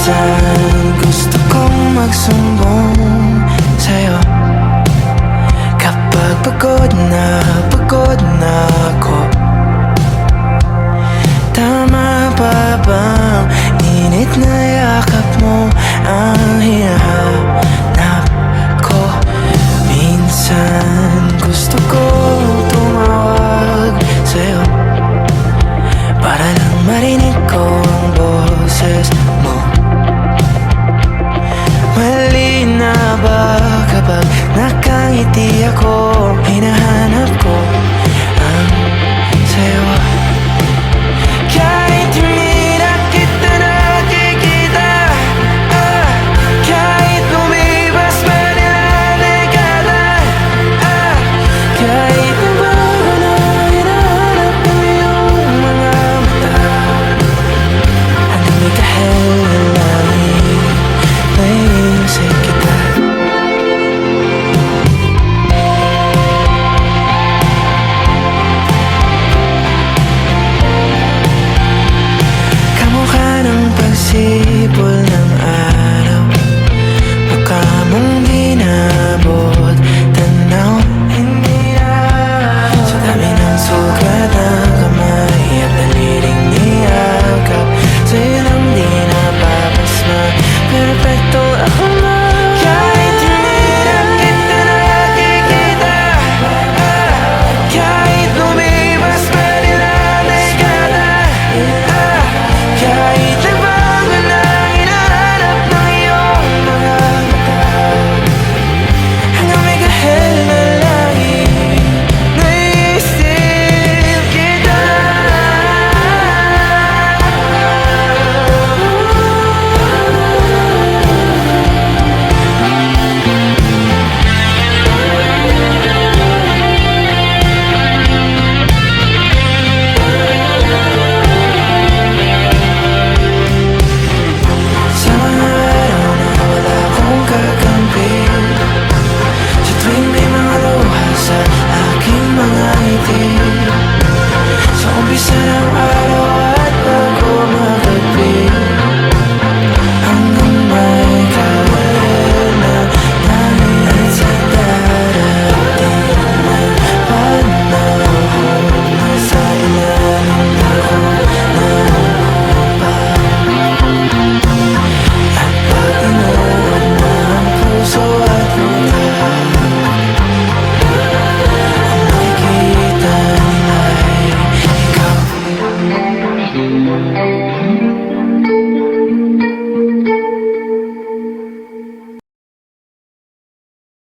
Minsan gusto kong magsumbong sa'yo kapag pagod na ako. Tama pa bang init na yakap mo ang hinahanap ko? Minsan gusto kong tumawag sa'yo para lang marinig ko ang boses mo. Mali na ba kapag nakangiti ako? Hinahanap ko ang sa'yo. Kahit hindi na kita nakikita, kahit lumipas man ilang dekada, kahit nabago na hinahanap ko yung mga mata, hanggang may kahalain naiisip kita. Kamukha ng pagsipol ng araw, mukha mong di naabot tanaw. Hindi na sa dami ng sugat ng kamay at daliling niyakap, sa'yo lang di napapasma. Perpekto ako na